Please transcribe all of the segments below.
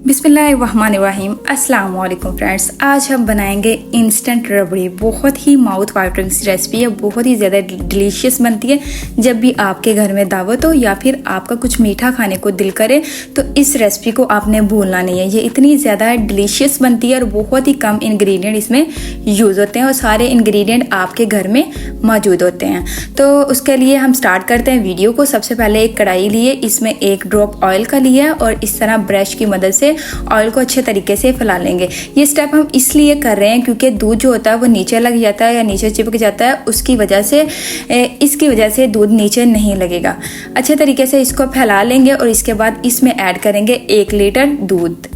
बिस्मिल्लाहिर्रहमानिर्रहीम। अस्सलाम वालेकुम फ्रेंड्स, आज हम बनाएंगे इंस्टेंट रबड़ी। बहुत ही माउथ वाटरिंग सी रेसिपी है, बहुत ही ज़्यादा डिलीशियस बनती है। जब भी आपके घर में दावत हो या फिर आपका कुछ मीठा खाने को दिल करे तो इस रेसिपी को आपने भूलना नहीं है। ये इतनी ज़्यादा डिलीशियस बनती है और बहुत ही कम इंग्रेडिएंट इसमें यूज़ होते हैं और सारे इंग्रेडिएंट आपके घर में मौजूद होते हैं। तो उसके लिए हम स्टार्ट करते हैं वीडियो को। सबसे पहले एक कढ़ाई लिए, इसमें एक ड्रॉप ऑयल का लिया और इस तरह ब्रश की मदद से ऑयल को अच्छे तरीके से फैला लेंगे। ये स्टेप हम इसलिए कर रहे हैं क्योंकि दूध जो होता है वो नीचे लग जाता है या नीचे चिपक जाता है, उसकी वजह से इसकी वजह से दूध नीचे नहीं लगेगा। अच्छे तरीके से इसको फैला लेंगे और इसके बाद इसमें ऐड करेंगे 1 लीटर दूध।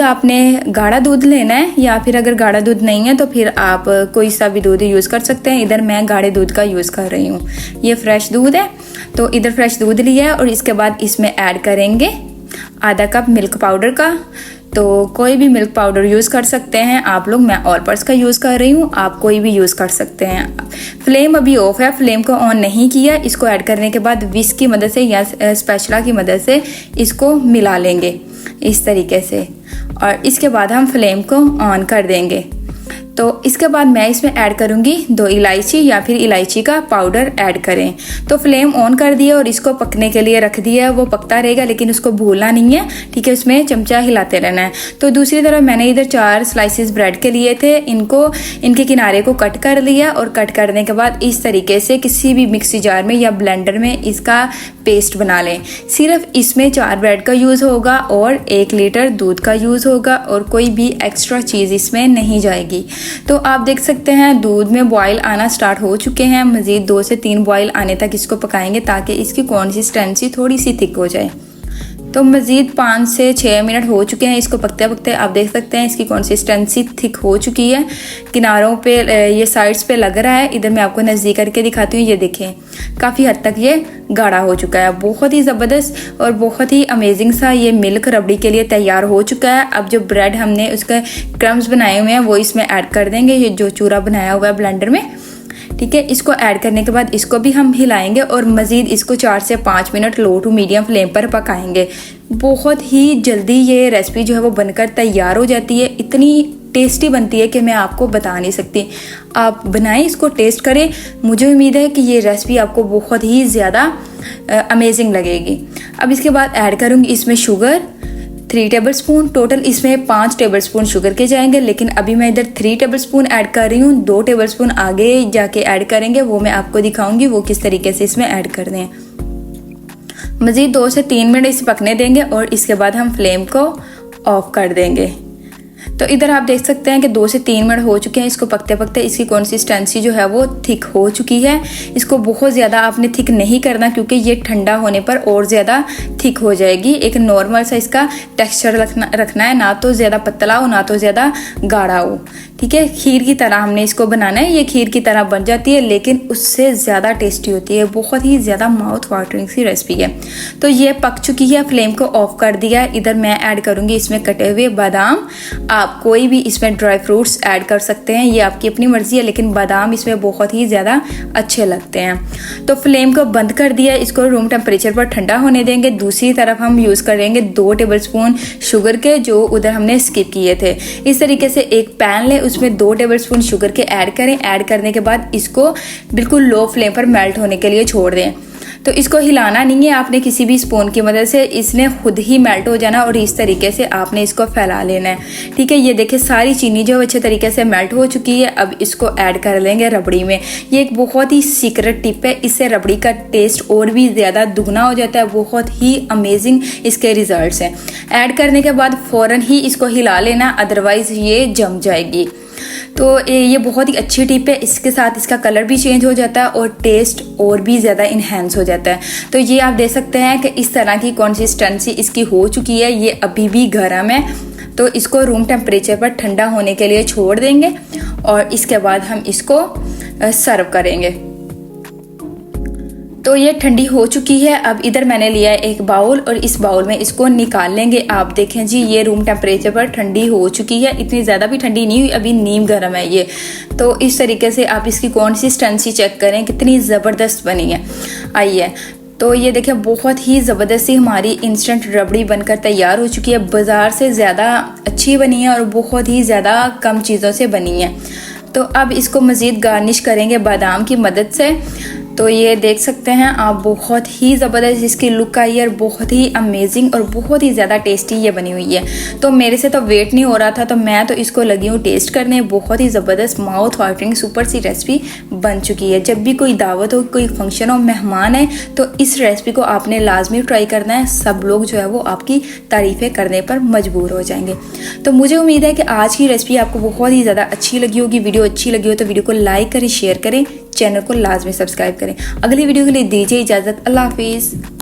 आपने गाढ़ा दूध लेना है या फिर अगर गाढ़ा दूध नहीं है तो फिर आप कोई सा भी दूध यूज़ कर सकते हैं। इधर मैं गाढ़े दूध का यूज़ कर रही हूँ। ये फ्रेश दूध है, तो इधर फ्रेश दूध लिया है और इसके बाद इसमें ऐड करेंगे आधा कप मिल्क पाउडर का। तो कोई भी मिल्क पाउडर यूज़ कर सकते हैं आप लोग। मैं ऑल पर्पस का यूज़ कर रही हूँ, आप कोई भी यूज़ कर सकते हैं। फ्लेम अभी ऑफ है, फ्लेम को ऑन नहीं किया। इसको ऐड करने के बाद विस्क की मदद से या स्पैचुला की मदद से इसको मिला लेंगे इस तरीके से और इसके बाद हम फ्लेम को ऑन कर देंगे। तो इसके बाद मैं इसमें ऐड करूँगी 2 इलायची या फिर इलायची का पाउडर ऐड करें। तो फ्लेम ऑन कर दिया और इसको पकने के लिए रख दिया। वो पकता रहेगा लेकिन उसको भूलना नहीं है, ठीक है। उसमें चमचा हिलाते रहना है। तो दूसरी तरफ मैंने इधर 4 स्लाइसेस ब्रेड के लिए थे, इनके किनारे को कट कर लिया और कट करने के बाद इस तरीके से किसी भी मिक्सी जार में या ब्लेंडर में इसका पेस्ट बना लें। सिर्फ इसमें 4 ब्रेड का यूज़ होगा और 1 लीटर दूध का यूज़ होगा और कोई भी एक्स्ट्रा चीज़ इसमें नहीं जाएगी। तो आप देख सकते हैं दूध में बॉयल आना स्टार्ट हो चुके हैं। मज़ीद 2 से 3 बॉयल आने तक इसको पकाएंगे ताकि इसकी कंसिस्टेंसी थोड़ी सी थिक हो जाए। तो मज़ीद 5 से 6 मिनट हो चुके हैं इसको पकते पकते। आप देख सकते हैं इसकी कंसिस्टेंसी थिक हो चुकी है। किनारों पे ये साइड्स पे लग रहा है। इधर मैं आपको नज़दीक करके दिखाती हूँ। ये देखें, काफ़ी हद तक ये गाढ़ा हो चुका है। बहुत ही ज़बरदस्त और बहुत ही अमेजिंग सा ये मिल्क रबड़ी के लिए तैयार हो चुका है। अब जो ब्रेड हमने उसके क्रम्स बनाए हुए हैं वो इसमें ऐड कर देंगे। ये जो चूरा बनाया हुआ है ब्लेंडर में, ठीक है। इसको ऐड करने के बाद इसको भी हम हिलाएंगे और मज़ीद इसको 4 से 5 minute low to medium flame पर पकाएंगे। बहुत ही जल्दी ये रेसिपी जो है वो बनकर तैयार हो जाती है। इतनी टेस्टी बनती है कि मैं आपको बता नहीं सकती। आप बनाएं, इसको टेस्ट करें। मुझे उम्मीद है कि ये रेसिपी आपको बहुत ही ज़्यादा अमेजिंग लगेगी। अब इसके बाद ऐड करूँगी इसमें शुगर 3 टेबलस्पून। टोटल इसमें 5 टेबलस्पून शुगर के जाएंगे, लेकिन अभी मैं इधर 3 टेबलस्पून ऐड कर रही हूँ। 2 टेबलस्पून आगे जाके ऐड करेंगे, वो मैं आपको दिखाऊंगी वो किस तरीके से इसमें ऐड कर दें। मज़ीद 2 से 3 मिनट इसे पकने देंगे और इसके बाद हम फ्लेम को ऑफ कर देंगे। तो इधर आप देख सकते हैं कि 2 से 3 मिनट हो चुके हैं। इसको पकते पकते इसकी कंसिस्टेंसी जो है वो थिक हो चुकी है। इसको बहुत ज़्यादा आपने थिक नहीं करना क्योंकि ये ठंडा होने पर और ज़्यादा थिक हो जाएगी। एक नॉर्मल सा इसका टेक्सचर रखना है, ना तो ज़्यादा पतला हो ना तो ज़्यादा गाढ़ा हो, ठीक है। खीर की तरह हमने इसको बनाना है। ये खीर की तरह बन जाती है लेकिन उससे ज़्यादा टेस्टी होती है। बहुत ही ज़्यादा माउथ वाटरिंग सी रेसिपी है। तो ये पक चुकी है, फ्लेम को ऑफ कर दिया। इधर मैं ऐड करूँगी इसमें कटे हुए बादाम। आप कोई भी इसमें ड्राई फ्रूट्स ऐड कर सकते हैं, ये आपकी अपनी मर्जी है, लेकिन बादाम इसमें बहुत ही ज़्यादा अच्छे लगते हैं। तो फ्लेम को बंद कर दिया, इसको रूम टेम्परेचर पर ठंडा होने देंगे। दूसरी तरफ हम यूज़ करेंगे 2 टेबलस्पून शुगर के, जो उधर हमने स्किप किए थे। इस तरीके से एक पैन लें, उसमें 2 टेबलस्पून शुगर के ऐड करें। ऐड करने के बाद इसको बिल्कुल लो फ्लेम पर मेल्ट होने के लिए छोड़ दें। तो इसको हिलाना नहीं है आपने किसी भी स्पून की मदद से, इसने खुद ही मेल्ट हो जाना और इस तरीके से आपने इसको फैला लेना है, ठीक है। ये देखिए सारी चीनी जो अच्छे तरीके से मेल्ट हो चुकी है। अब इसको ऐड कर लेंगे रबड़ी में। ये एक बहुत ही सीक्रेट टिप है, इससे रबड़ी का टेस्ट और भी ज़्यादा दुगना हो जाता है। बहुत ही अमेजिंग इसके रिजल्ट्स हैं। ऐड करने के बाद फ़ौरन ही इसको हिला लेना, अदरवाइज़ ये जम जाएगी। तो ये बहुत ही अच्छी टिप है। इसके साथ इसका कलर भी चेंज हो जाता है और टेस्ट और भी ज़्यादा इन्हेंस हो जाता है। तो ये आप देख सकते हैं कि इस तरह की कंसिस्टेंसी इसकी हो चुकी है। ये अभी भी गर्म है, तो इसको रूम टेम्परेचर पर ठंडा होने के लिए छोड़ देंगे और इसके बाद हम इसको सर्व करेंगे। तो ये ठंडी हो चुकी है। अब इधर मैंने लिया है एक बाउल और इस बाउल में इसको निकाल लेंगे। आप देखें जी, ये रूम टेम्परेचर पर ठंडी हो चुकी है। इतनी ज़्यादा भी ठंडी नहीं हुई, अभी नीम गर्म है ये। तो इस तरीके से आप इसकी कंसिस्टेंसी चेक करें कितनी ज़बरदस्त बनी है। आइए तो ये देखिए बहुत ही ज़बरदस्त सी हमारी इंस्टेंट रबड़ी बनकर तैयार हो चुकी है। बाज़ार से ज़्यादा अच्छी बनी है और बहुत ही ज़्यादा कम चीज़ों से बनी है। तो अब इसको मज़ीद गार्निश करेंगे बादाम की मदद से। तो ये देख सकते हैं आप, बहुत ही ज़बरदस्त इसकी लुक आई है और बहुत ही अमेजिंग और बहुत ही ज़्यादा टेस्टी ये बनी हुई है। तो मेरे से तो वेट नहीं हो रहा था, तो मैं तो इसको लगी हूँ टेस्ट करने। बहुत ही ज़बरदस्त माउथ वाटरिंग सुपर सी रेसिपी बन चुकी है। जब भी कोई दावत हो, कोई फंक्शन हो, मेहमान है, तो इस रेसिपी को आपने लाजमी ट्राई करना है। सब लोग जो है वो आपकी तारीफ़ें करने पर मजबूर हो जाएंगे। तो मुझे उम्मीद है कि आज की रेसिपी आपको बहुत ही ज़्यादा अच्छी लगी होगी। वीडियो अच्छी लगी हो तो वीडियो को लाइक करें, शेयर करें, चैनल को लाजमी सब्सक्राइब करें। अगली वीडियो के लिए दीजिए इजाज़त। अल्लाह हाफिज़।